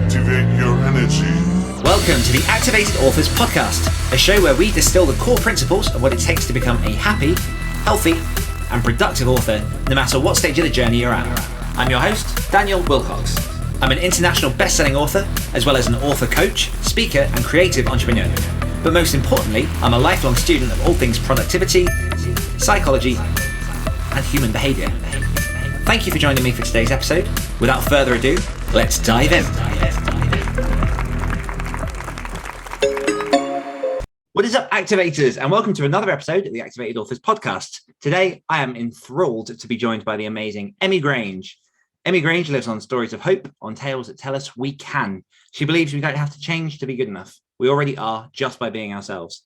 Activate your energy. Welcome to the Activated Authors Podcast, a show where we distill the core principles of what it takes to become a happy, healthy, and productive author, no matter what stage of the journey you're at. I'm your host, Daniel Wilcox. I'm an international best-selling author, as well as an author coach, speaker, and creative entrepreneur. But most importantly, I'm a lifelong student of all things productivity, psychology, and human behavior. Thank you for joining me for today's episode. Without further ado, let's dive in. What is up, activators, and welcome to another episode of the Activated Authors Podcast. Today, I am enthralled to be joined by the amazing Emme Grange. Emme Grange lives on stories of hope, on tales that tell us we can. She believes we don't have to change to be good enough. We already are, just by being ourselves.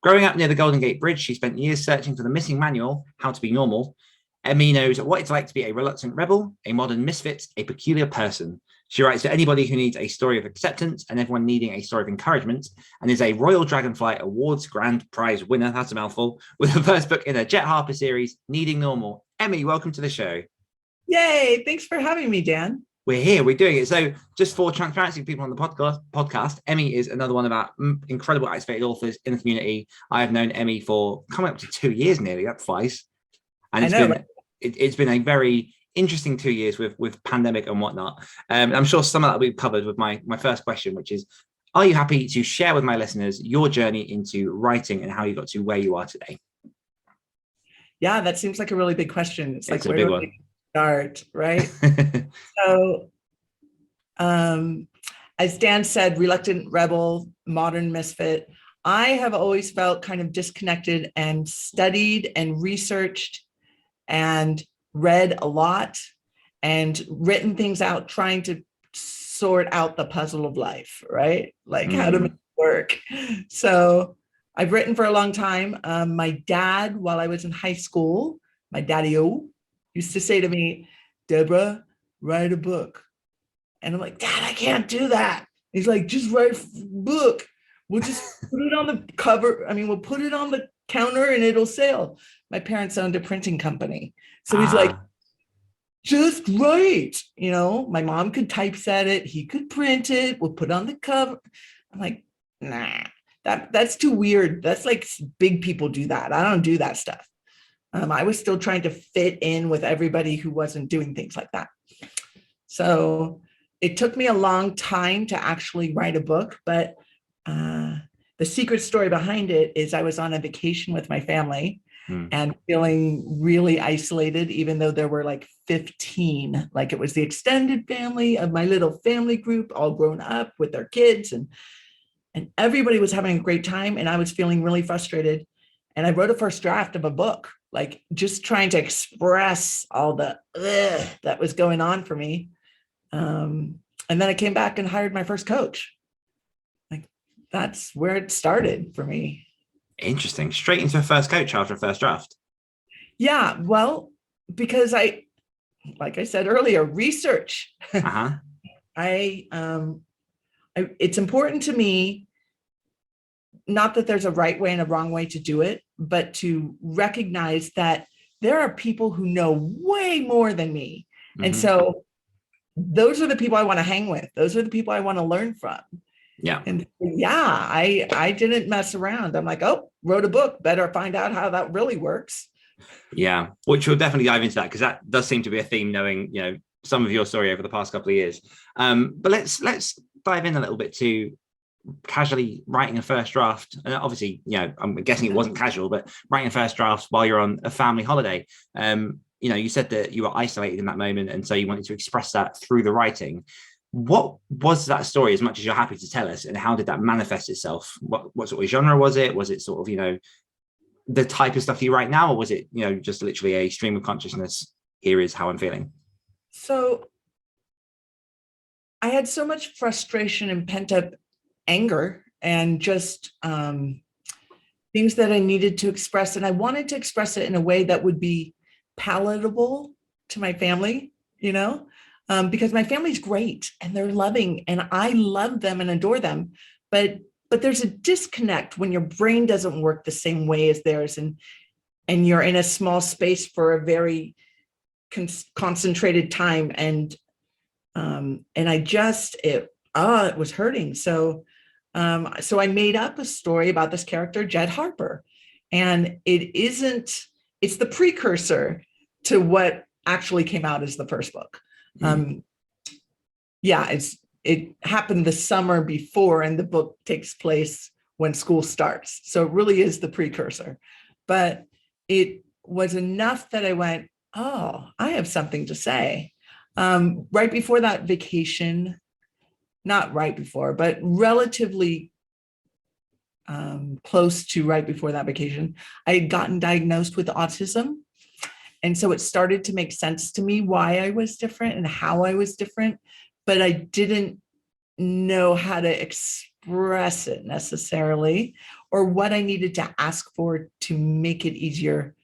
Growing up near the Golden Gate Bridge, she spent years searching for the missing manual, How to Be Normal. Emme knows what it's like to be a reluctant rebel, a modern misfit, a peculiar person. She writes for anybody who needs a story of acceptance and everyone needing a story of encouragement, and is a Royal Dragonfly Awards Grand Prize winner, that's a mouthful, with her first book in the Jett Harper Series, Needing Normal. Emme, welcome to the show. Yay, thanks for having me, Dan. We're here, we're doing it. So just for transparency of people on the podcast, Emme is another one of our incredible activated authors in the community. I have known Emme for coming up to 2 years nearly, that flies. And it's been a very interesting 2 years with pandemic and whatnot. I'm sure some of that will be covered with my first question, which is, are you happy to share with my listeners your journey into writing and how you got to where you are today? Yeah, that seems like a really big question. It's like, a big one. Start, right? So, as Dan said, reluctant rebel, modern misfit. I have always felt kind of disconnected and studied and researched and read a lot and written things out, trying to sort out the puzzle of life, right? Like how to make it work. So I've written for a long time. My dad, while I was in high school, my daddy-o, used to say to me, Deborah, write a book. And I'm like, Dad, I can't do that. He's like, just write a book. We'll just put it on the cover. I mean, we'll put it on the counter and it'll sell. My parents owned a printing company. So he's like, just write. You know, my mom could typeset it. He could print it. We'll put it on the cover. I'm like, nah, that's too weird. That's like big people do that. I don't do that stuff. I was still trying to fit in with everybody who wasn't doing things like that. So it took me a long time to actually write a book, but the secret story behind it is I was on a vacation with my family and feeling really isolated, even though there were like 15, like it was the extended family of my little family group, all grown up with their kids, and everybody was having a great time. And I was feeling really frustrated. And I wrote a first draft of a book, like just trying to express all the that was going on for me. And then I came back and hired my first coach. Like that's where it started for me. Interesting. Straight into a first coach after a first draft. Yeah, well, because like I said earlier, research. It's important to me, not that there's a right way and a wrong way to do it, but to recognize that there are people who know way more than me. And so those are the people I want to hang with. Those are the people I want to learn from. Yeah. And yeah, I didn't mess around. I'm like, oh, wrote a book, better find out how that really works. Yeah, which we'll definitely dive into that, because that does seem to be a theme, knowing, some of your story over the past couple of years. But let's dive in a little bit to casually writing a first draft. And obviously, I'm guessing it wasn't casual, but writing a first draft while you're on a family holiday. You said that you were isolated in that moment, and so you wanted to express that through the writing. What was that story, as much as you're happy to tell us, and how did that manifest itself? What sort of genre was it? Was it sort of, the type of stuff you write now, or was it, just literally a stream of consciousness? Here is how I'm feeling. So I had so much frustration and pent up anger and just things that I needed to express. And I wanted to express it in a way that would be palatable to my family, because my family's great and they're loving and I love them and adore them. But there's a disconnect when your brain doesn't work the same way as theirs, and you're in a small space for a very concentrated time. And I just, it was hurting. So I made up a story about this character, Jett Harper. And it's the precursor to what actually came out as the first book. It happened the summer before, and the book takes place when school starts. So it really is the precursor. But it was enough that I went, oh, I have something to say. Right before that vacation, not right before, but relatively close to right before that vacation, I had gotten diagnosed with autism. And so it started to make sense to me why I was different and how I was different, but I didn't know how to express it necessarily, or what I needed to ask for to make it easier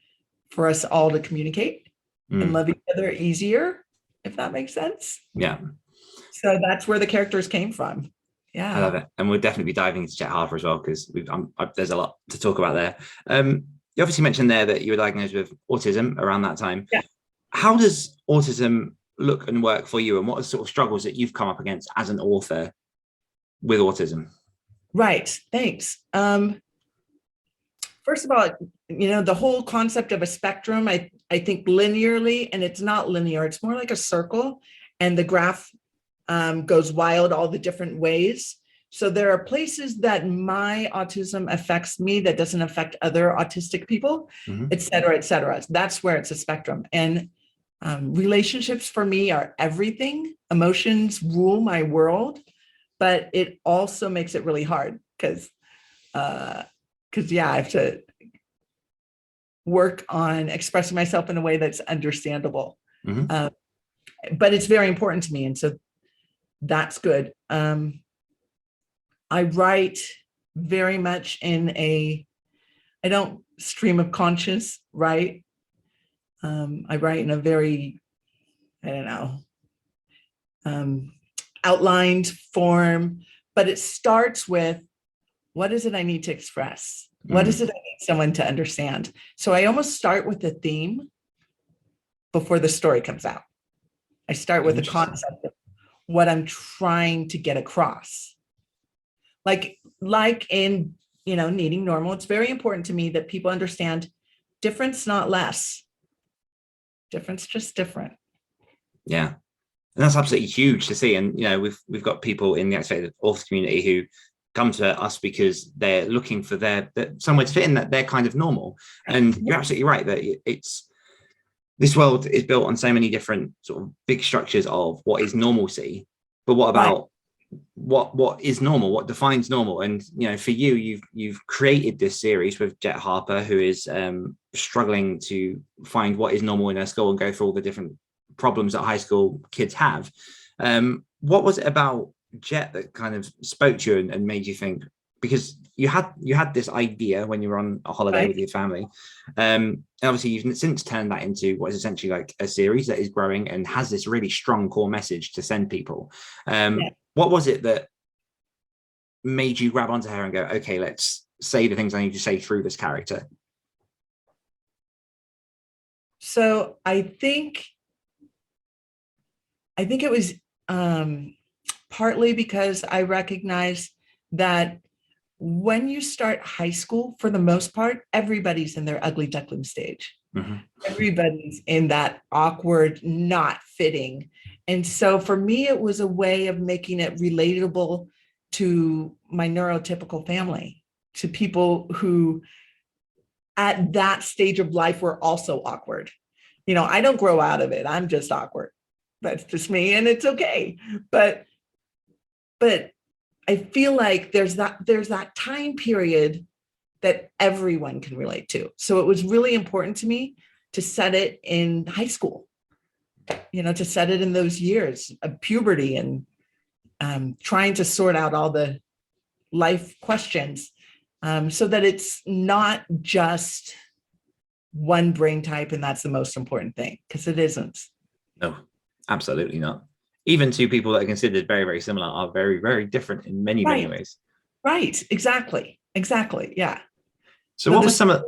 for us all to communicate and love each other easier, if that makes sense. Yeah. So that's where the characters came from. Yeah. I love it. And we'll definitely be diving into Jett Harper as well, because there's a lot to talk about there. You obviously mentioned there that you were diagnosed with autism around that time. Yeah. How does autism look and work for you? And what are the sort of struggles that you've come up against as an author with autism? Right. Thanks. First of all, the whole concept of a spectrum, I think linearly, and it's not linear, it's more like a circle, and the graph goes wild all the different ways. So there are places that my autism affects me that doesn't affect other autistic people, et cetera, et cetera. That's where it's a spectrum. And relationships for me are everything. Emotions rule my world, but it also makes it really hard because I have to work on expressing myself in a way that's understandable. But it's very important to me. And so that's good. I write very much I don't stream of conscious, right? I write in a very, outlined form, but it starts with, what is it I need to express? What is it I need someone to understand? So I almost start with the theme before the story comes out. I start with the concept of what I'm trying to get across. Like in, Needing Normal, it's very important to me that people understand difference, not less. Difference, just different. Yeah. And that's absolutely huge to see. And, we've got people in the activated author community who come to us because they're looking for somewhere to fit in, that they're kind of normal. And you're absolutely right that this world is built on so many different sort of big structures of what is normalcy, but what about what is normal, what defines normal? And for you've created this series with Jett Harper, who is struggling to find what is normal in her school and go through all the different problems that high school kids have. What was it about Jett that kind of spoke to you and made you think, because you had this idea when you were on a holiday with your family, and obviously you've since turned that into what is essentially like a series that is growing and has this really strong core message to send people. What was it that made you grab onto her and go, okay, let's say the things I need to say through this character? So I think it was partly because I recognize that when you start high school, for the most part, everybody's in their ugly duckling stage. Everybody's in that awkward, not fitting. And so for me, it was a way of making it relatable to my neurotypical family, to people who at that stage of life were also awkward. I don't grow out of it. I'm just awkward. That's just me, and it's okay. But I feel like there's that time period that everyone can relate to. So it was really important to me to set it in high school, to set it in those years of puberty and trying to sort out all the life questions, so that it's not just one brain type and that's the most important thing, because it isn't. No, absolutely not. Even two people that are considered very, very similar are very, very different in many, many ways. Right. Exactly. Yeah. So what was some of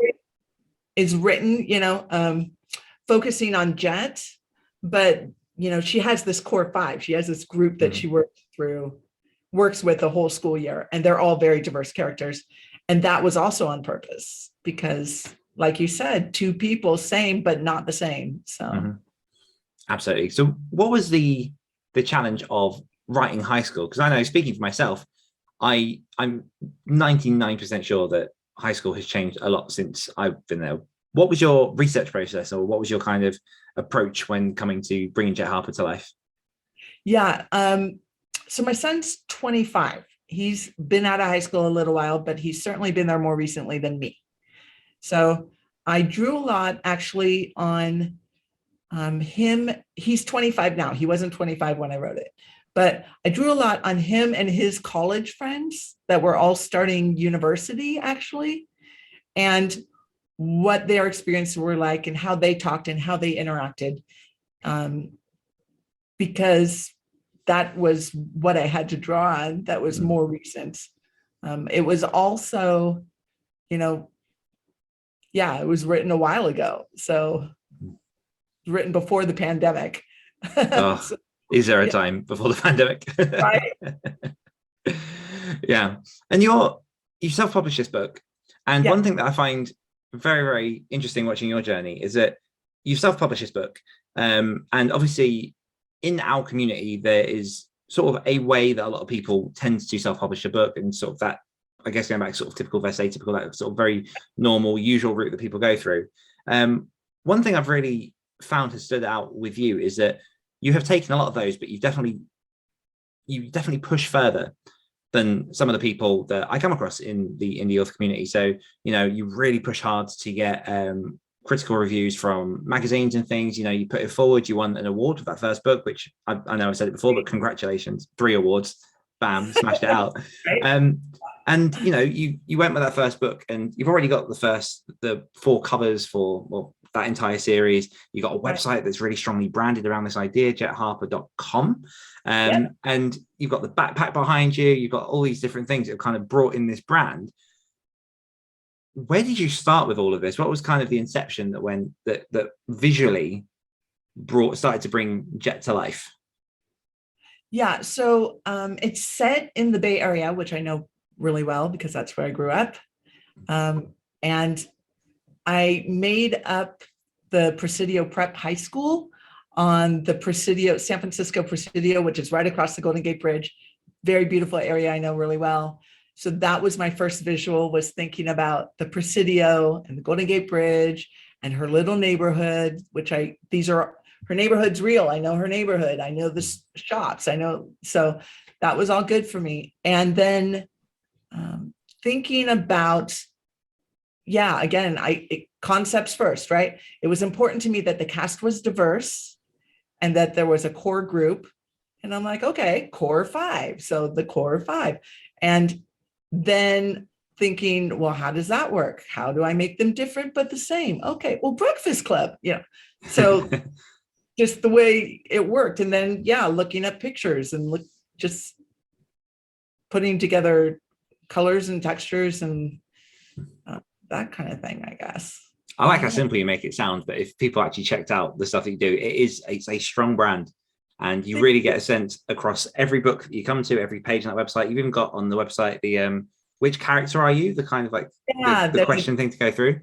is written, focusing on Jett, but she has this core five. She has this group that she worked through, works with the whole school year, and they're all very diverse characters. And that was also on purpose because, like you said, two people, same, but not the same. So Absolutely. So what was the challenge of writing high school? Because I know, speaking for myself, I'm 99% sure that high school has changed a lot since I've been there. What was your research process, or what was your kind of approach when coming to bringing Jett Harper to life? Yeah. So my son's 25. He's been out of high school a little while, but he's certainly been there more recently than me. So I drew a lot actually on him. He's 25 now. He wasn't 25 when I wrote it, but I drew a lot on him and his college friends that were all starting university actually, and what their experiences were like and how they talked and how they interacted. Because that was what I had to draw on. That was more recent. It was also, it was written a while ago. So written before the pandemic. Oh, is there a time before the pandemic? Right. Yeah. And you self-published this book. And one thing that I find very, very interesting watching your journey is that you self-published this book. And obviously in our community, there is sort of a way that a lot of people tend to self-publish a book, and sort of that, I guess, going back sort of typical versus atypical, that sort of very normal, usual route that people go through. One thing I've really found has stood out with you is that you have taken a lot of those, but you definitely push further than some of the people that I come across in the indie author community. So, you really push hard to get critical reviews from magazines and things. You put it forward. You won an award for that first book, which I know I've said it before, but congratulations, 3 awards, bam, smashed it out. Right. And you went with that first book, and you've already got the 4 covers for that entire series. You got a website that's really strongly branded around this idea, jettharper.com. And you've got the backpack behind you. You've got all these different things that have kind of brought in this brand. Where did you start with all of this? What was kind of the inception that visually started to bring Jett to life? Yeah, so it's set in the Bay Area, which I know really well because that's where I grew up. And I made up the Presidio Prep High School on the San Francisco Presidio, which is right across the Golden Gate Bridge. Very beautiful area I know really well. So that was my first visual, was thinking about the Presidio and the Golden Gate Bridge and her little neighborhood, her neighborhood's real. I know her neighborhood. I know the shops. So that was all good for me. And then thinking about, concepts first, right? It was important to me that the cast was diverse and that there was a core group. And I'm like, okay, core 5. So the core 5. And then thinking, well, how does that work? How do I make them different but the same? Okay, well, Breakfast Club, So just the way it worked. And then, looking at pictures and just putting together colors and textures and that kind of thing, I guess. I like how simple you make it sound, but if people actually checked out the stuff that you do, it's a strong brand, and you really get a sense across every book that you come to, every page on that website. You've even got on the website the which character are you? The kind of like the question thing to go through.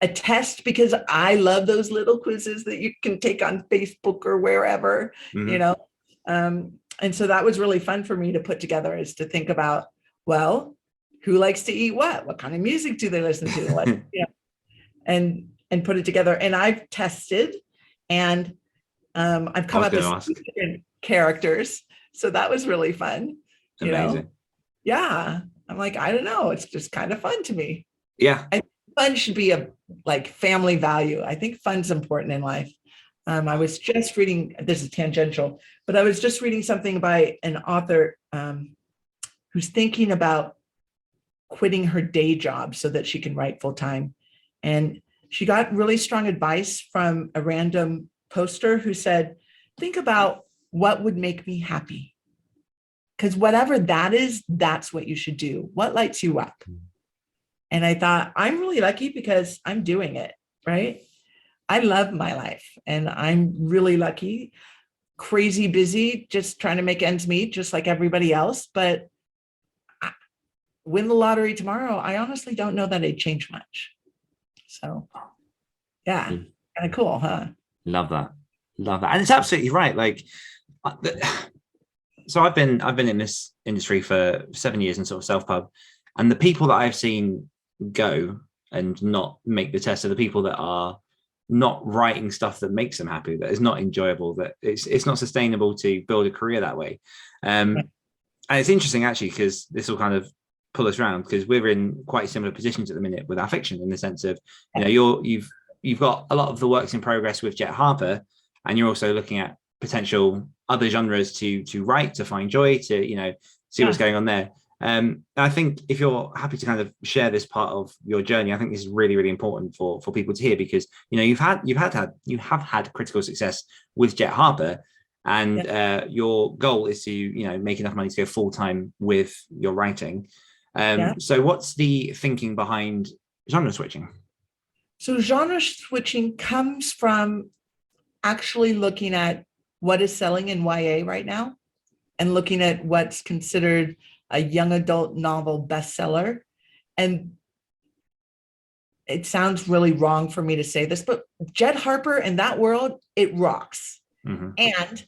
A test, because I love those little quizzes that you can take on Facebook or wherever, and so that was really fun for me to put together, is to think about, well, who likes to eat what kind of music do they listen to? And put it together. And I've tested, and I've come up with different characters. So that was really fun. Amazing. Yeah. I'm like, I don't know. It's just kind of fun to me. Yeah. I think fun should be a family value. I think fun's important in life. I was just reading, this is tangential, but I was just reading something by an author who's thinking about quitting her day job so that she can write full time. And she got really strong advice from a random poster who said, think about what would make me happy. Because whatever that is, that's what you should do. What lights you up? And I thought, I'm really lucky because I'm doing it, right? I love my life, and I'm really lucky. crazy busy, just trying to make ends meet, just like everybody else. But win the lottery tomorrow, I honestly don't know that it'd change much. So yeah, kind of cool, huh? Love that. Love that. And it's absolutely right. Like, so I've been in this industry for 7 years and sort of self-pub, and the people that I've seen go and not make the test are the people that are not writing stuff that makes them happy, that is not enjoyable, that it's not sustainable to build a career that way. And it's interesting actually, because this will kind of pull us around, because we're in quite similar positions at the minute with our fiction, in the sense of, you know, you've got a lot of the works in progress with Jett Harper, and you're also looking at potential other genres to write, to find joy, to, you know, see what's going on there. I think if you're happy to kind of share this part of your journey, I think this is really, really important for people to hear, because, you know, you have had critical success with Jett Harper, and your goal is to, you know, make enough money to go full time with your writing. So what's the thinking behind genre switching? So genre switching comes from actually looking at what is selling in YA right now, and looking at what's considered a young adult novel bestseller. And it sounds really wrong for me to say this, but Jett Harper in that world, it rocks. And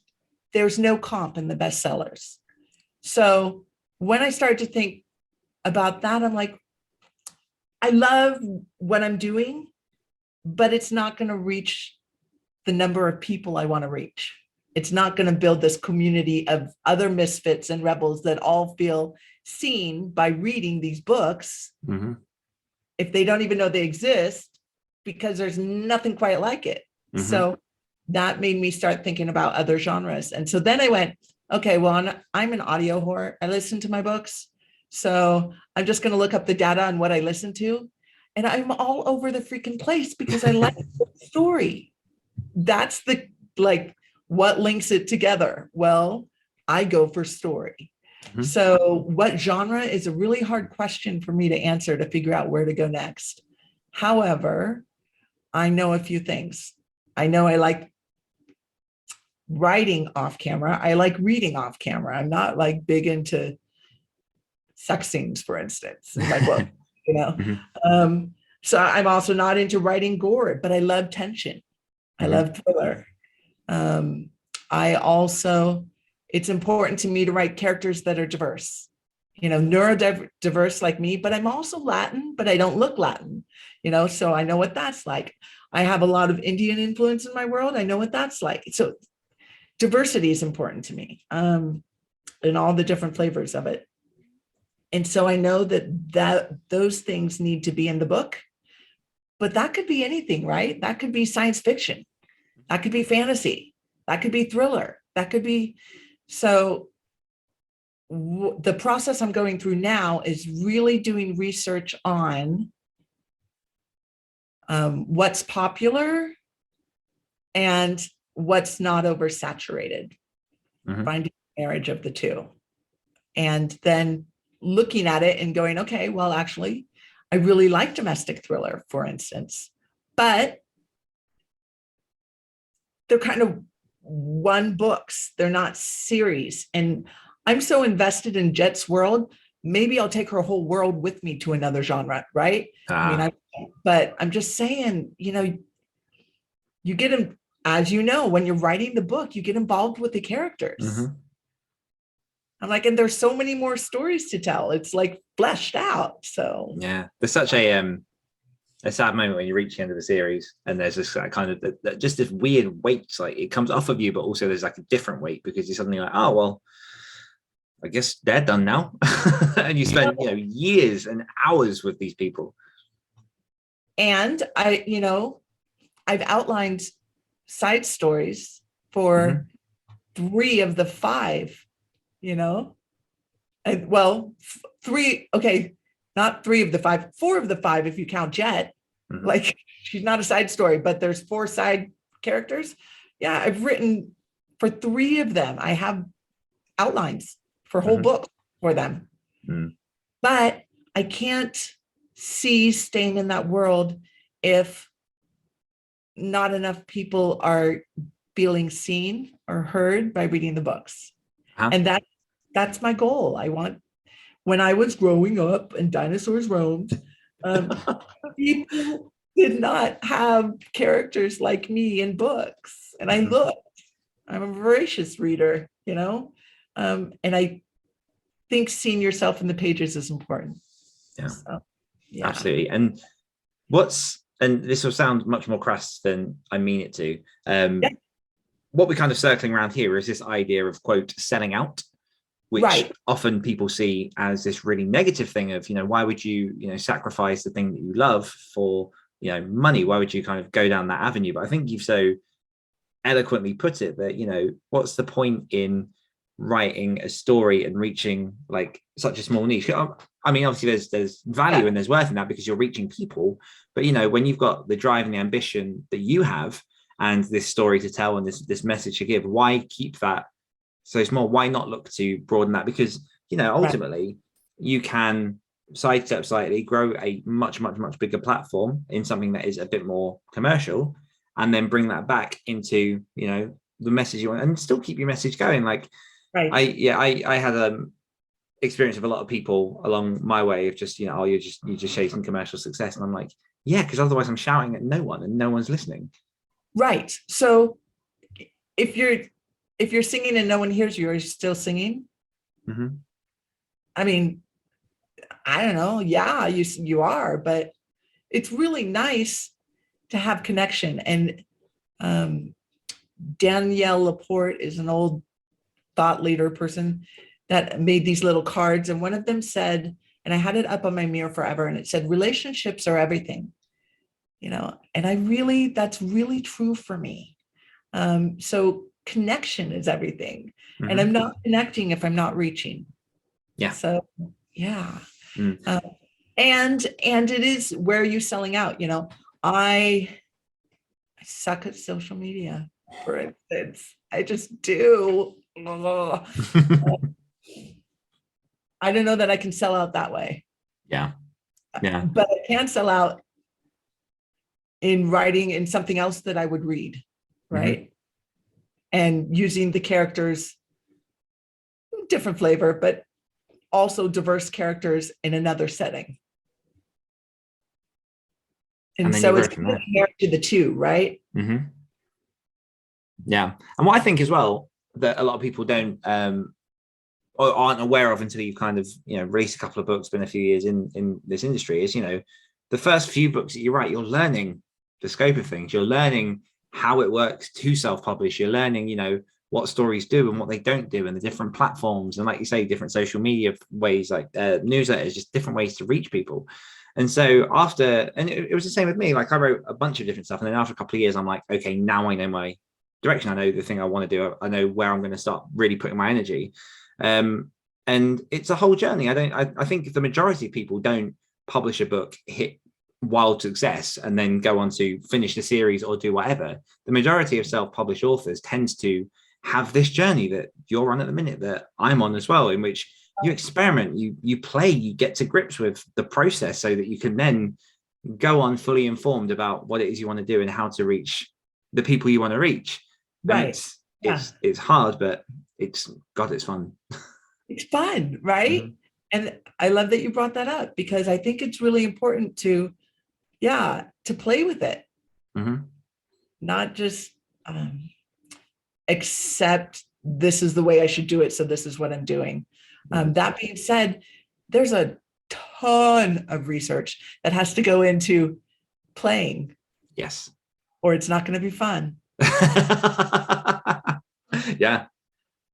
there's no comp in the bestsellers. So when I started to think about that, I'm like, I love what I'm doing, but it's not going to reach the number of people I want to reach. It's not going to build this community of other misfits and rebels that all feel seen by reading these books, if they don't even know they exist, because there's nothing quite like it. So that made me start thinking about other genres. And so then I went, okay, well, I'm an audio whore. I listen to my books. So I'm just going to look up the data on what I listen to. And I'm all over the freaking place because I like the story. That's the, like, what links it together? Well, I go for story. So what genre is a really hard question for me to answer, to figure out where to go next. However, I know a few things. I know I like writing off camera. I like reading off camera. I'm not like big into sex scenes, for instance, in my book, you know. So I'm also not into writing gore, but I love tension. I love thriller. I also, it's important to me to write characters that are diverse, you know, neurodiverse like me, but I'm also Latin, but I don't look Latin, you know, so I know what that's like. I have a lot of Indian influence in my world. I know what that's like. So diversity is important to me, and all the different flavors of it. And so I know that those things need to be in the book, but that could be anything, right? That could be science fiction. That could be fantasy. That could be thriller. That could be, so the process I'm going through now is really doing research on what's popular and what's not oversaturated, finding a marriage of the two. And then looking at it and going, okay, well, actually, I really like domestic thriller, for instance, but they're kind of one books. They're not series. And I'm so invested in Jett's world, maybe I'll take her whole world with me to another genre, right? I mean, but I'm just saying, you know, you get them, as you know, when you're writing the book, you get involved with the characters. I'm like, and there's so many more stories to tell. It's like fleshed out. So yeah, there's such a sad moment when you reach the end of the series, and there's this kind of just this weird weight, like it comes off of you, but also there's like a different weight, because you're suddenly like, oh well, I guess they're done now. And you spend, you know, years and hours with these people. And I, you know, I've outlined side stories for 3 of the 5, you know, and well, 3, okay, not 3 of the 5, 4 of the 5, if you count Jett, like she's not a side story, but there's 4 side characters. Yeah, I've written for 3 of them. I have outlines for whole books for them. But I can't see staying in that world if not enough people are feeling seen or heard by reading the books. Huh? And that's my goal. I want, when I was growing up and dinosaurs roamed, people did not have characters like me in books. And I looked, I'm a voracious reader, and I think seeing yourself in the pages is important. Yeah, so, yeah. Absolutely. And this will sound much more crass than I mean it to. What we're kind of circling around here is this idea of, quote, selling out, which often people see as this really negative thing of, why would you, sacrifice the thing that you love for, money? Why would you kind of go down that avenue? But I think you've so eloquently put it that, what's the point in writing a story and reaching like such a small niche? I mean, obviously there's value and there's worth in that because you're reaching people, but when you've got the drive and the ambition that you have and this story to tell and this message to give, why keep that so small? Why not look to broaden that? Because ultimately you can sidestep slightly, grow a much bigger platform in something that is a bit more commercial, and then bring that back into the message you want and still keep your message going. Like I had experience of a lot of people along my way of just you're just chasing commercial success, and I'm like, because otherwise I'm shouting at no one and no one's listening. Right. So if you're singing and no one hears you, are you still singing? I mean, I don't know. Yeah, you are, but it's really nice to have connection. And Danielle Laporte is an old thought leader person that made these little cards. And one of them said, and I had it up on my mirror forever, and it said, relationships are everything, and that's really true for me. So connection is everything. And I'm not connecting if I'm not reaching. So, and it is, where are you selling out? I suck at social media, for instance. I just do. I don't know that I can sell out that way. Yeah. But I can sell out in writing in something else that I would read, right? And using the characters, different flavor, but also diverse characters in another setting. And so it's married to the two, right? Yeah. And what I think as well that a lot of people don't or aren't aware of until you've kind of released a couple of books, been a few years in this industry, is the first few books that you write, you're learning the scope of things, you're learning how it works to self-publish, you're learning what stories do and what they don't do, and the different platforms, and like you say, different social media ways, like newsletters, just different ways to reach people. And so it was the same with me. Like I wrote a bunch of different stuff, and then after a couple of years I'm like, okay, now I know my direction, I know the thing I want to do, I know where I'm going to start really putting my energy. And it's a whole journey. I think the majority of people don't publish a book, hit wild success, and then go on to finish the series or do whatever. The majority of self-published authors tends to have this journey that you're on at the minute, that I'm on as well, in which you experiment, you play, you get to grips with the process so that you can then go on fully informed about what it is you want to do and how to reach the people you want to reach. Right. It's hard, but it's fun. It's fun, right? And I love that you brought that up, because I think it's really important to play with it. Not just accept this is the way I should do it, so this is what I'm doing. That being said, there's a ton of research that has to go into playing. Yes. Or it's not going to be fun. Yeah.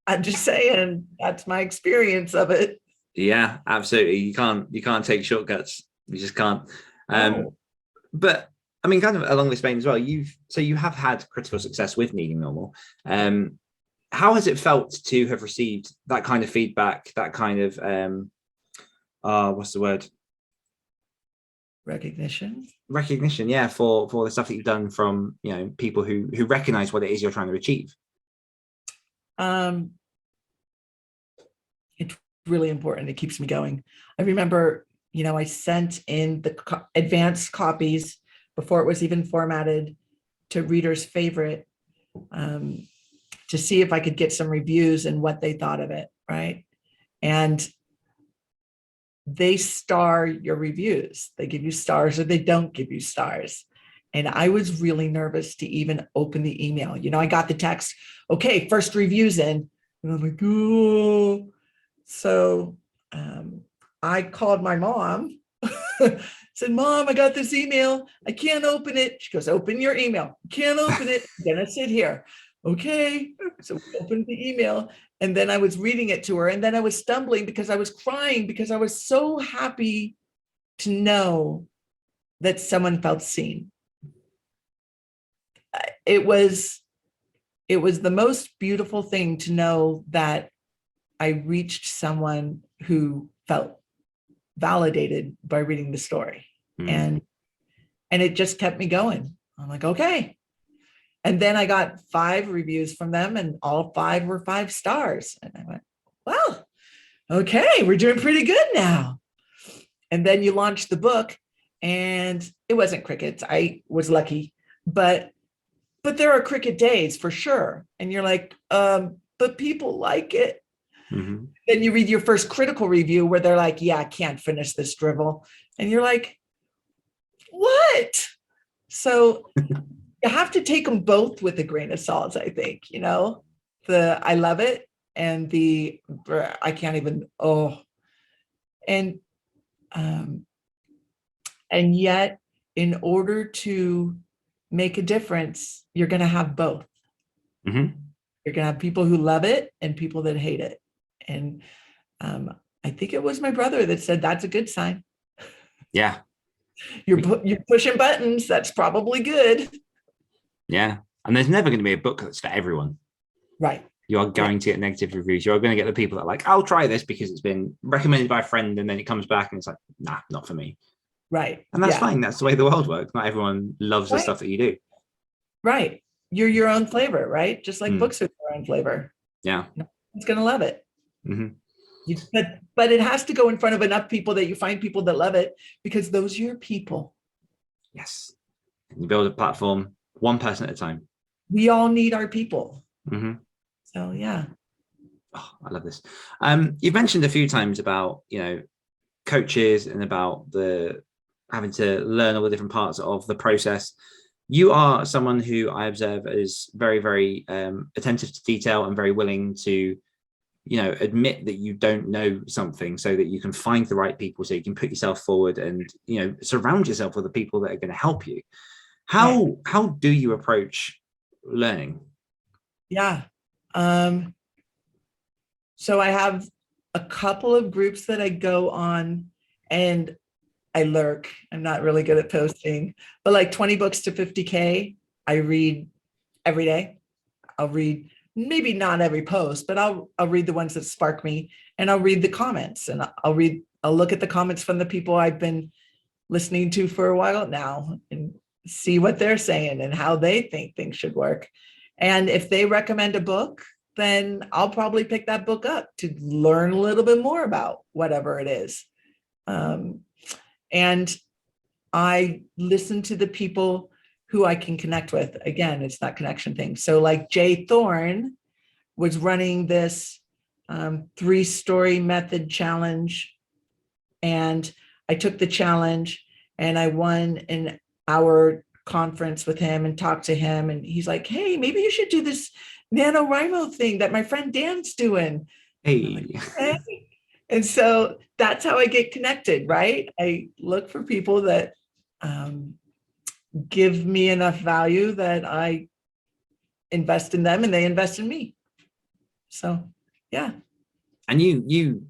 I'm just saying, that's my experience of it. Yeah, absolutely. You can't take shortcuts. You just can't. But I mean, kind of along this vein as well, you have had critical success with Needing Normal. How has it felt to have received that kind of feedback, that kind of what's the word? Recognition, yeah, for the stuff that you've done from people who recognize what it is you're trying to achieve? It's really important. It keeps me going. I remember, I sent in the advanced copies before it was even formatted to readers' favorite to see if I could get some reviews and what they thought of it, right? And they star your reviews. They give you stars or they don't give you stars. And I was really nervous to even open the email. I got the text, okay, first reviews in. And I'm like, oh. So I called my mom, said, Mom, I got this email. I can't open it. She goes, open your email. Can't open it. I'm gonna sit here. Okay. So we opened the email. And then I was reading it to her. And then I was stumbling because I was crying because I was so happy to know that someone felt seen. It was the most beautiful thing to know that I reached someone who felt validated by reading the story. And it just kept me going. I'm like, okay. And then I got 5 reviews from them and all 5 were 5 stars. And I went, well, okay, we're doing pretty good now. And then you launched the book and it wasn't crickets. I was lucky, but there are cricket days for sure. And you're like, but people like it. Mm-hmm. Then you read your first critical review where they're like, yeah, I can't finish this drivel. And you're like, what? So you have to take them both with a grain of salt, I think, the I love it and the I can't even, and yet in order to make a difference, you're going to have both. Mm-hmm. You're going to have people who love it and people that hate it. And I think it was my brother that said, that's a good sign. Yeah. You're pushing buttons. That's probably good. Yeah. And there's never going to be a book that's for everyone. Right. You are going to get negative reviews. You're going to get the people that are like, I'll try this because it's been recommended by a friend. And then it comes back and it's like, nah, not for me. Right. And that's fine. That's the way the world works. Not everyone loves the stuff that you do. Right. You're your own flavor, right? Just like books are your own flavor. Yeah. No one's going to love it. Mm-hmm. But it has to go in front of enough people that you find people that love it because those are your people. Yes. And you build a platform one person at a time. We all need our people. Mm-hmm. So, yeah. Oh, I love this. You've mentioned a few times about, coaches and about having to learn all the different parts of the process. You are someone who I observe is very, very attentive to detail and very willing to, admit that you don't know something so that you can find the right people, so you can put yourself forward and, surround yourself with the people that are going to help you. How do you approach learning? Yeah. So I have a couple of groups that I go on and I lurk. I'm not really good at posting, but like 20 books to 50K, I read every day. I'll read maybe not every post, but I'll read the ones that spark me and I'll read the comments and I'll look at the comments from the people I've been listening to for a while now and see what they're saying and how they think things should work. And if they recommend a book, then I'll probably pick that book up to learn a little bit more about whatever it is. And I listen to the people who I can connect with. Again, it's that connection thing. So like Jay Thorne was running this 3-story method challenge. And I took the challenge and I won an hour conference with him and talked to him. And he's like, hey, maybe you should do this NaNoWriMo thing that my friend Dan's doing. Hey. Like, hey. And so that's how I get connected, right? I look for people that give me enough value that I invest in them and they invest in me. So, yeah. And you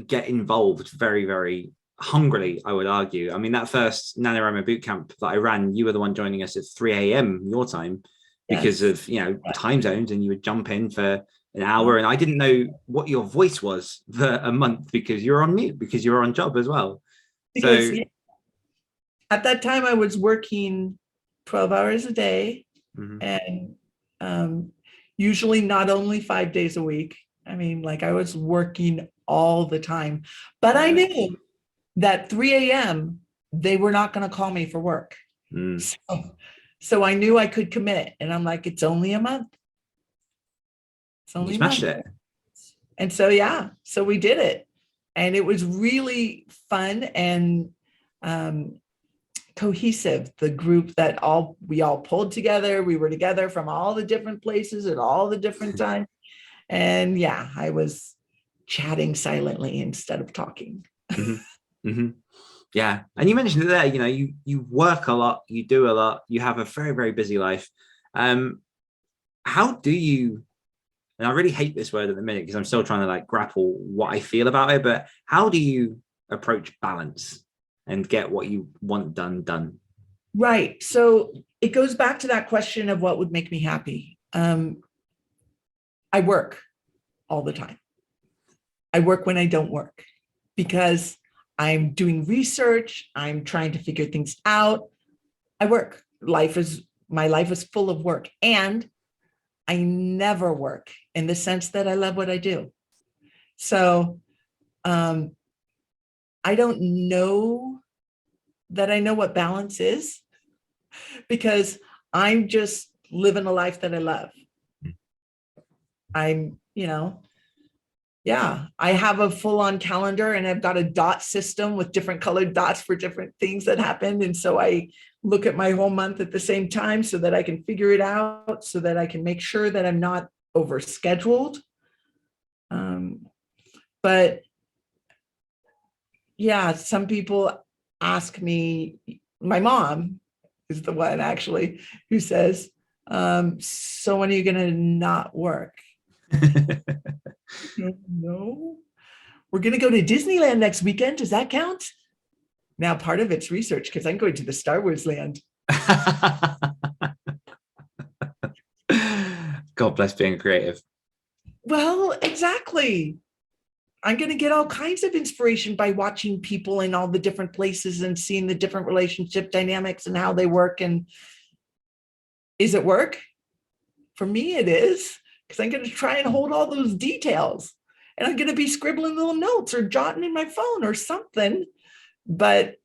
get involved very, very hungrily, I would argue. I mean, that first NaNoWriMo bootcamp that I ran, you were the one joining us at 3 a.m. your time because of, time zones, and you would jump in for an hour. And I didn't know what your voice was for a month because you're on mute, because you're on job as well. Because at that time I was working 12 hours a day and usually not only 5 days a week. I mean, like I was working all the time, but I knew that 3 a.m. they were not going to call me for work. So I knew I could commit. And I'm like, it's only a month. It's only You a month. smashed it. And so, yeah, so we did it. And it was really fun and cohesive. The group that we all pulled together. We were together from all the different places at all the different times. And yeah, I was chatting silently instead of talking. Mm-hmm. Mm-hmm. Yeah. And you mentioned it there, you know, you work a lot, you do a lot, you have a very, very busy life. How do you, and I really hate this word at the minute because I'm still trying to like grapple what I feel about it, but how do you approach balance and get what you want done? Right. So it goes back to that question of what would make me happy. I work all the time. I work when I don't work because I'm doing research. I'm trying to figure things out. I work. My life is full of work, and I never work in the sense that I love what I do. So I don't know that I know what balance is because I'm just living a life that I love. I'm, yeah, I have a full-on calendar and I've got a dot system with different colored dots for different things that happen. And so I look at my whole month at the same time so that I can figure it out, so that I can make sure that I'm not overscheduled. But yeah, some people ask me, my mom is the one actually who says, so when are you going to not work? No, we're going to go to Disneyland next weekend. Does that count? Now, part of it's research because I'm going to the Star Wars land. God bless being creative. Well, exactly. I'm going to get all kinds of inspiration by watching people in all the different places and seeing the different relationship dynamics and how they work. And is it work? For me, it is, because I'm going to try and hold all those details. And I'm going to be scribbling little notes or jotting in my phone or something. But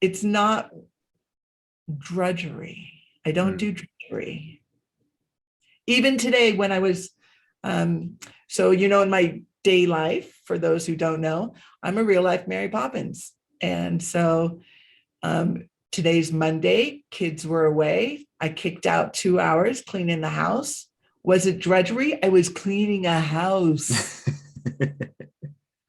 it's not drudgery. I don't do drudgery. Even today, when I was, in my day life, for those who don't know, I'm a real life Mary Poppins. And so today's Monday, kids were away. I kicked out 2 hours cleaning the house. Was it drudgery? I was cleaning a house.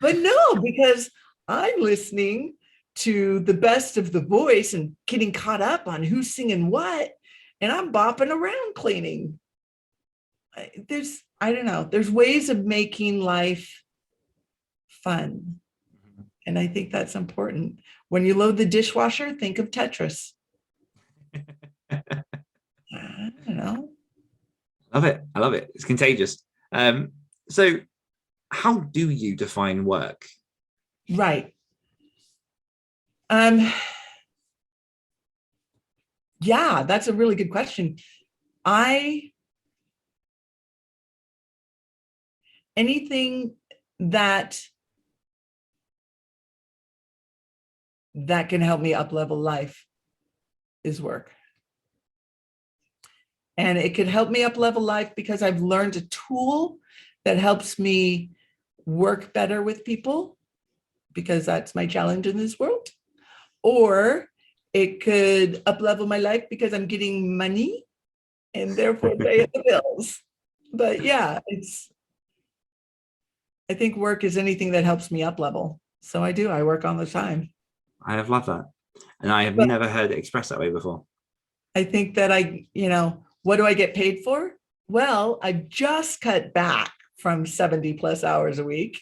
But no, because I'm listening to the best of the voice and getting caught up on who's singing what. And I'm bopping around cleaning. I don't know, there's ways of making life fun. And I think that's important. When you load the dishwasher, think of Tetris. I don't know. Love it. I love it. It's contagious. So how do you define work? Right. Yeah, that's a really good question. Anything that can help me up level life is work. And it could help me up level life because I've learned a tool that helps me work better with people, because that's my challenge in this world. Or it could up level my life because I'm getting money and therefore pay the bills. But yeah, I think work is anything that helps me up level. So I work all the time. I have loved that. And I have never heard it expressed that way before. I think that what do I get paid for? Well, I've just cut back from 70 plus hours a week.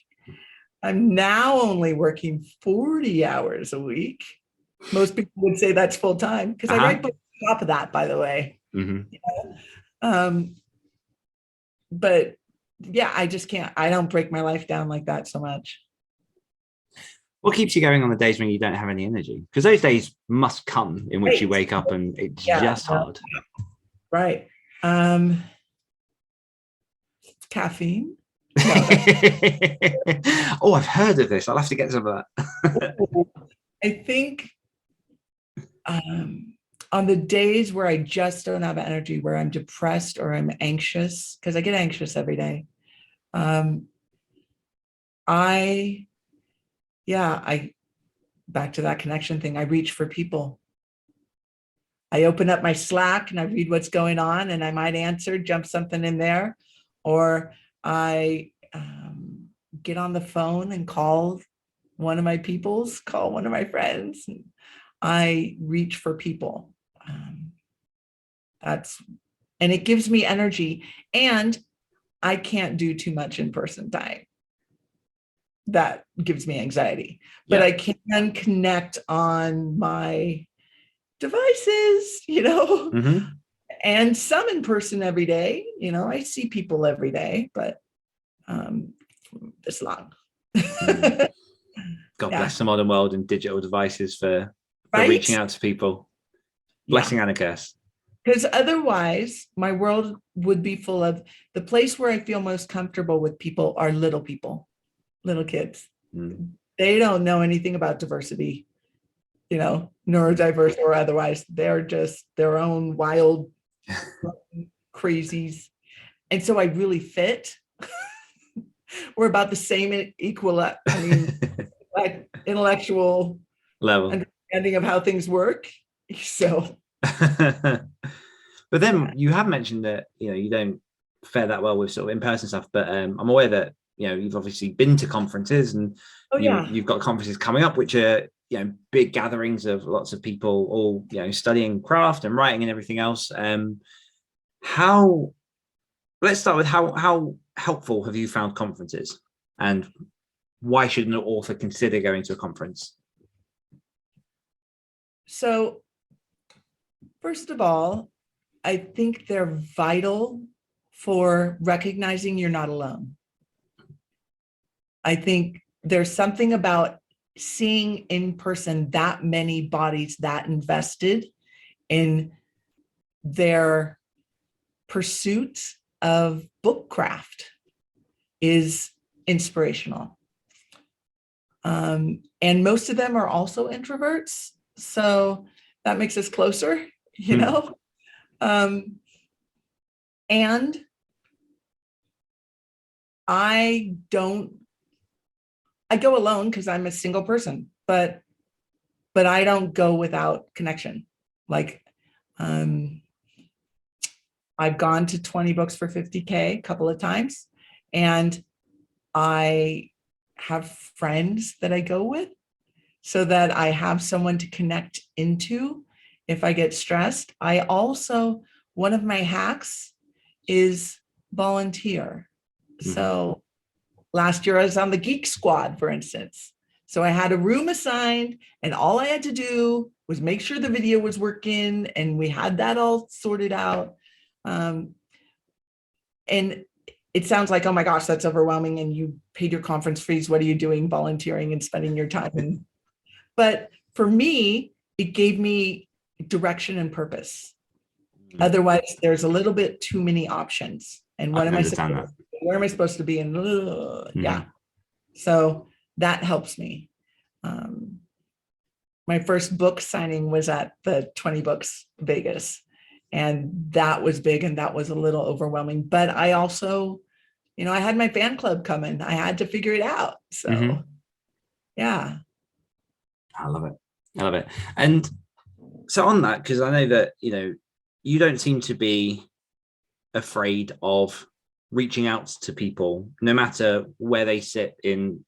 I'm now only working 40 hours a week. Most people would say that's full time, because I write books on top of that, by the way. Mm-hmm. But yeah, I just can't. I don't break my life down like that so much. What keeps you going on the days when you don't have any energy? Because those days must come in which you wake up and it's just hard. Right. Caffeine. Oh, I've heard of this. I'll have to get some of that. I think on the days where I just don't have energy, where I'm depressed or I'm anxious, because I get anxious every day. I back to that connection thing. I reach for people. I open up my Slack and I read what's going on, and I might answer, jump something in there, or I get on the phone and call one of my friends. I reach for people. And it gives me energy, and I can't do too much in-person time. That gives me anxiety, but I can connect on my devices, and some in person every day. I see people every day, but this long. God bless the modern world and digital devices for reaching out to people. Blessing and a curse. Because otherwise, my world would be full of, the place where I feel most comfortable with people are little people, little kids. They don't know anything about diversity, neurodiverse or otherwise. They're just their own wild crazies. And so I really fit. We're about the same like intellectual level understanding of how things work. So but then you have mentioned that you don't fare that well with sort of in-person stuff, but I'm aware that you've obviously been to conferences, and you've got conferences coming up which are big gatherings of lots of people all studying craft and writing and everything else. Let's start with how helpful have you found conferences, and why should an author consider going to a conference? So first of all, I think they're vital for recognizing you're not alone. I think there's something about seeing in person that many bodies that invested in their pursuit of book craft is inspirational. And most of them are also introverts, so that makes us closer, and I go alone because I'm a single person, but I don't go without connection. Like, I've gone to 20 books for 50K a couple of times, and I have friends that I go with so that I have someone to connect into if I get stressed. I also, one of my hacks is volunteer. So last year I was on the Geek Squad, for instance. So I had a room assigned, and all I had to do was make sure the video was working, and we had that all sorted out. And it sounds like, oh my gosh, that's overwhelming, and you paid your conference fees. What are you doing volunteering and spending your time? But for me, it gave me direction and purpose. Otherwise, there's a little bit too many options. And what am I supposed to, where am I supposed to be? And so that helps me. My first book signing was at the 20 Books Vegas, and that was big, and that was a little overwhelming. But I also, I had my fan club coming. I had to figure it out. So yeah. I love it. And so on that, because I know that, you don't seem to be afraid of reaching out to people, no matter where they sit in,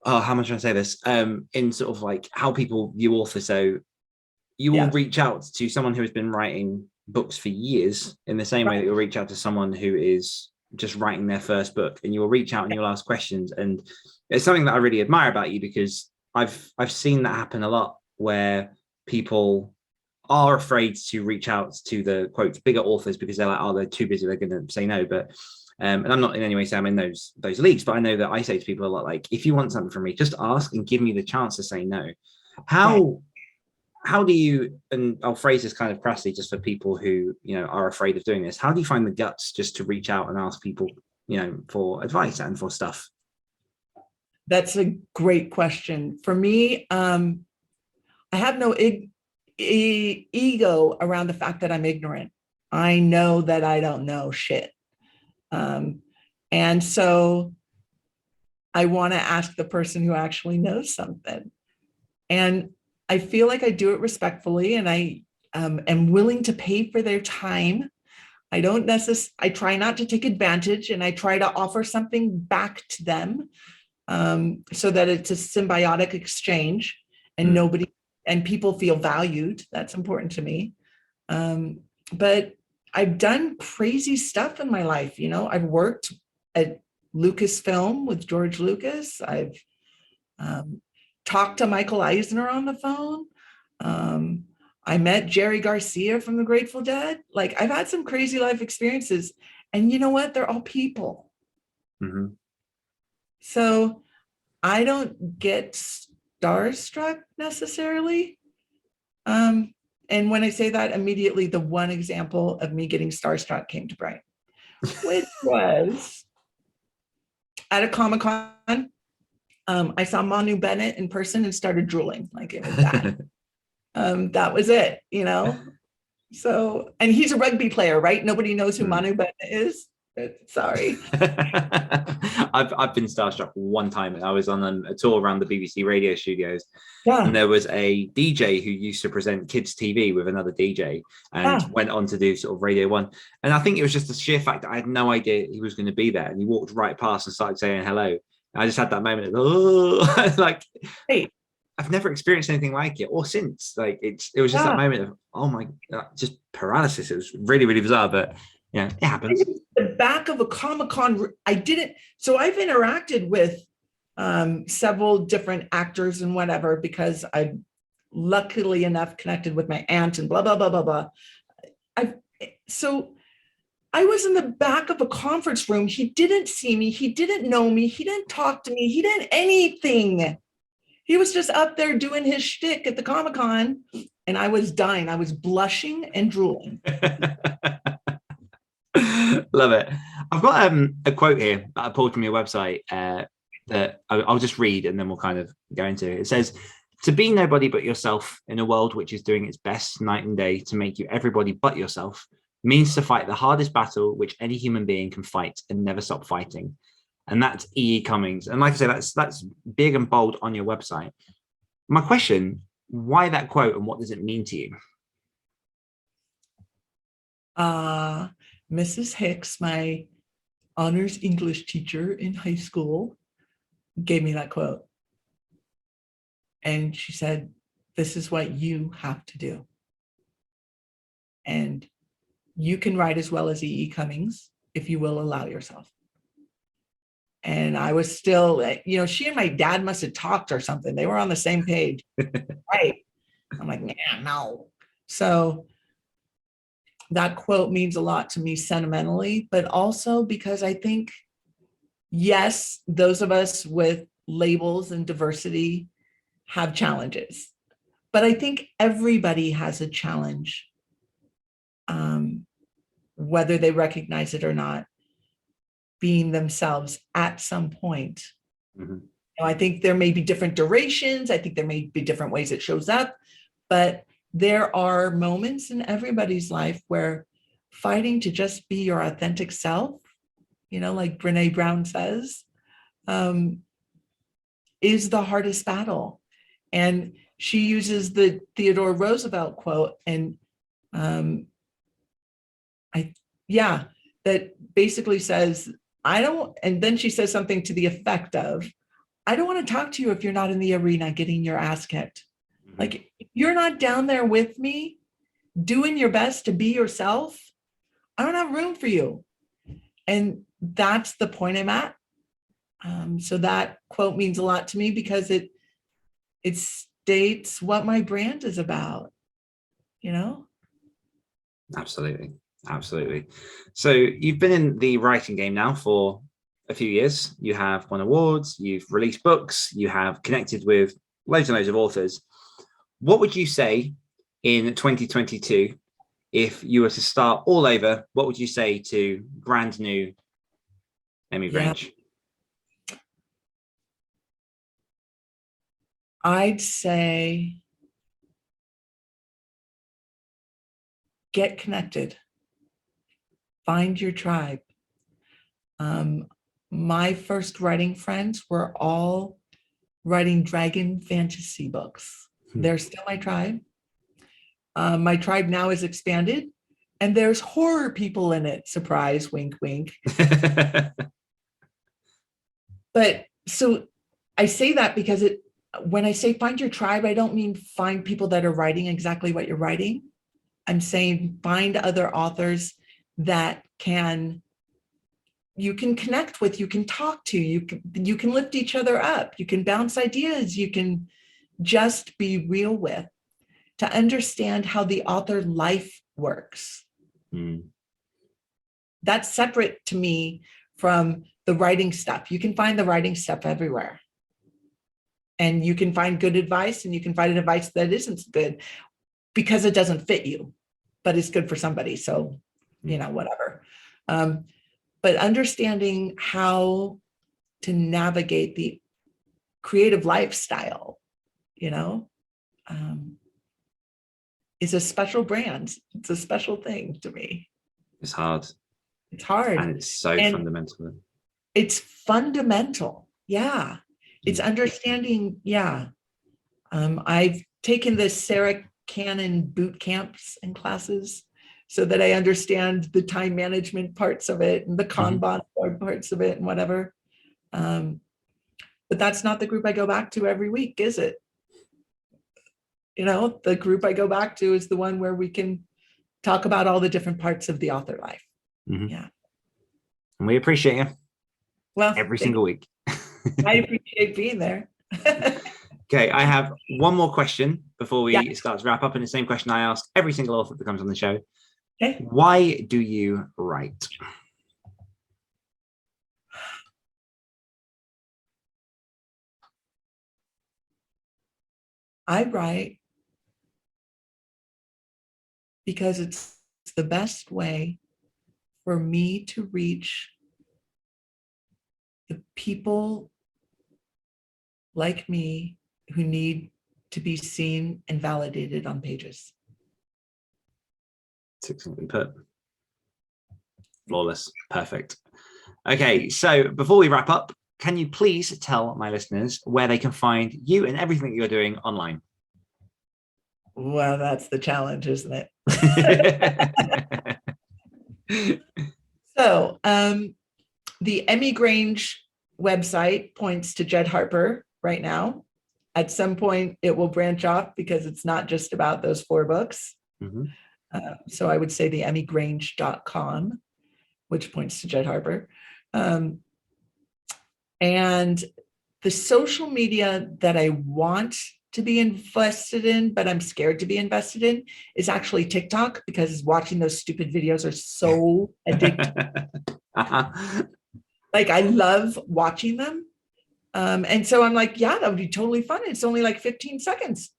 how am I trying to say this? In sort of like how people view authors. So you will reach out to someone who has been writing books for years in the same way that you'll reach out to someone who is just writing their first book, and you'll reach out and you'll ask questions. And it's something that I really admire about you, because I've seen that happen a lot, where people are afraid to reach out to the quote bigger authors because they're like, oh, they're too busy, they're going to say no. But and I'm not in any way saying I'm in those leagues, but I know that I say to people a lot, like, if you want something from me, just ask and give me the chance to say no. How do you, and I'll phrase this kind of crassly just for people who are afraid of doing this, how do you find the guts just to reach out and ask people for advice and for stuff? That's a great question. For me, I have no ego around the fact that I'm ignorant. I know that I don't know shit. And so I want to ask the person who actually knows something. And I feel like I do it respectfully, and I am willing to pay for their time. I don't necessarily, I try not to take advantage, and I try to offer something back to them, so that it's a symbiotic exchange and nobody, and people feel valued. That's important to me. But I've done crazy stuff in my life. You know, I've worked at Lucasfilm with George Lucas. I've talked to Michael Eisner on the phone. I met Jerry Garcia from the Grateful Dead. Like, I've had some crazy life experiences, and you know what? They're all people. Mm-hmm. So I don't get starstruck necessarily. And when I say that, immediately the one example of me getting starstruck came to brain, which was at a Comic-Con. I saw Manu Bennett in person and started drooling. Like, it was that. That was it, you know? So, and he's a rugby player, right? Nobody knows who Manu Bennett is. Sorry. I've been starstruck one time, and I was on a tour around the BBC radio studios. Yeah. And there was a DJ who used to present kids TV with another DJ, and went on to do sort of Radio 1. And I think it was just the sheer fact that I had no idea he was going to be there. And he walked right past and started saying hello. And I just had that moment of, oh, like, hey, I've never experienced anything like it, or since. Like, it was just that moment of, oh my, just paralysis. It was really, really bizarre, but yeah, it happens. The back of a Comic-Con, I didn't. So I've interacted with several different actors and whatever, because I've luckily enough connected with my aunt and blah, blah, blah, blah, blah. So I was in the back of a conference room. He didn't see me. He didn't know me. He didn't talk to me. He didn't anything. He was just up there doing his shtick at the Comic-Con, and I was dying. I was blushing and drooling. Love it. I've got a quote here that I pulled from your website that I'll just read, and then we'll kind of go into it. It says, "To be nobody but yourself in a world which is doing its best night and day to make you everybody but yourself means to fight the hardest battle which any human being can fight and never stop fighting." And that's E.E. Cummings. And like I said, that's big and bold on your website. My question, why that quote, and what does it mean to you? Mrs. Hicks, my honors English teacher in high school, gave me that quote. And she said, this is what you have to do. And you can write as well as E.E. Cummings if you will allow yourself. And I was still, you know, she and my dad must have talked or something. They were on the same page. Right. I'm like, yeah, no. So that quote means a lot to me sentimentally, but also because I think, yes, those of us with labels and diversity have challenges, but I think everybody has a challenge, whether they recognize it or not, being themselves at some point. Mm-hmm. You know, I think there may be different durations. I think there may be different ways it shows up, but there are moments in everybody's life where fighting to just be your authentic self, you know, like Brene Brown says, is the hardest battle. And she uses the Theodore Roosevelt quote, and that basically says, I don't, and then she says something to the effect of, I don't want to talk to you if you're not in the arena getting your ass kicked. Mm-hmm. Like, if you're not down there with me, doing your best to be yourself, I don't have room for you. And that's the point I'm at. So that quote means a lot to me because it states what my brand is about, you know? Absolutely. Absolutely. So you've been in the writing game now for a few years. You have won awards, you've released books, you have connected with loads and loads of authors. What would you say in 2022, if you were to start all over, what would you say to brand new Emme Grange? I'd say get connected. Find your tribe. My first writing friends were all writing dragon fantasy books. They're still my tribe. My tribe now is expanded, and there's horror people in it. Surprise, wink, wink. But so I say that because when I say find your tribe, I don't mean find people that are writing exactly what you're writing. I'm saying find other authors that you can connect with, you can talk to, you can lift each other up, you can bounce ideas, you can just be real with, to understand how the author life works. That's separate to me from the writing stuff. You can find the writing stuff everywhere. And you can find good advice, and you can find advice that isn't good because it doesn't fit you, but it's good for somebody. So, whatever. But understanding how to navigate the creative lifestyle, is a special brand. It's a special thing to me. It's hard. It's hard. And it's so fundamental. It's fundamental. Yeah. It's understanding. Yeah. I've taken the Sarah Cannon boot camps and classes so that I understand the time management parts of it and the Kanban parts of it and whatever. But that's not the group I go back to every week, is it? The group I go back to is the one where we can talk about all the different parts of the author life. Yeah. And we appreciate you. Well, every single week. I appreciate being there. Okay, I have one more question before we start to wrap up, and the same question I ask every single author that comes on the show. Okay. Why do you write? I write because it's the best way for me to reach the people like me who need to be seen and validated on pages. Excellently put. Flawless. Perfect. Okay, so before we wrap up, can you please tell my listeners where they can find you and everything that you're doing online? Well, that's the challenge, isn't it? So the Emme Grange website points to Jett Harper right now. At some point, it will branch off because it's not just about those 4 books. So I would say the emmegrange.com, which points to Jett Harper. And the social media that I want to be invested in, but I'm scared to be invested in, is actually TikTok, because watching those stupid videos are so addictive. Like, I love watching them. And so I'm like, yeah, that would be totally fun. It's only like 15 seconds.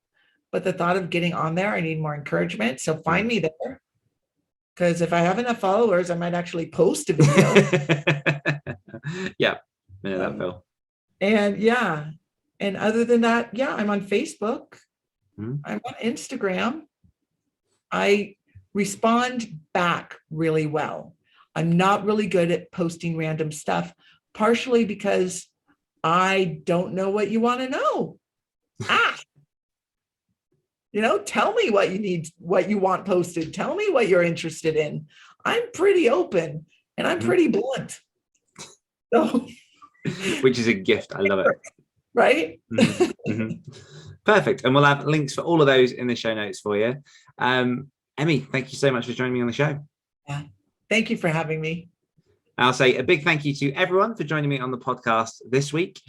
But the thought of getting on there, I need more encouragement. So find me there. Because if I have enough followers, I might actually post a video. Yeah, that Phil. And other than that, I'm on Facebook. I'm on Instagram. I respond back really well. I'm not really good at posting random stuff, partially because I don't know what you want to know. Tell me what you need, what you want posted. Tell me what you're interested in. I'm pretty open and I'm pretty blunt. So, which is a gift. I love it. Right? Perfect. And we'll have links for all of those in the show notes for you. Emme, thank you so much for joining me on the show. Yeah. Thank you for having me. I'll say a big thank you to everyone for joining me on the podcast this week.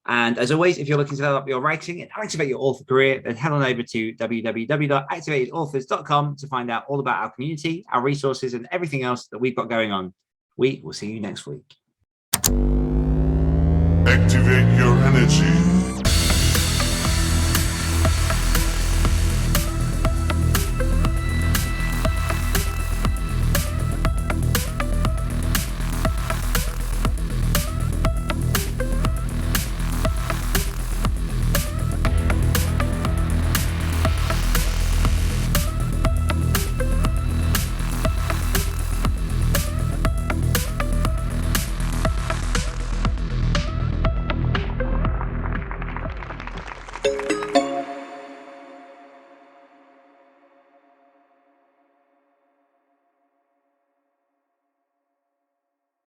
And as always, if you're looking to develop your writing and activate your author career, then head on over to www.activatedauthors.com to find out all about our community, our resources, and everything else that we've got going on. We will see you next week. Activate your energy.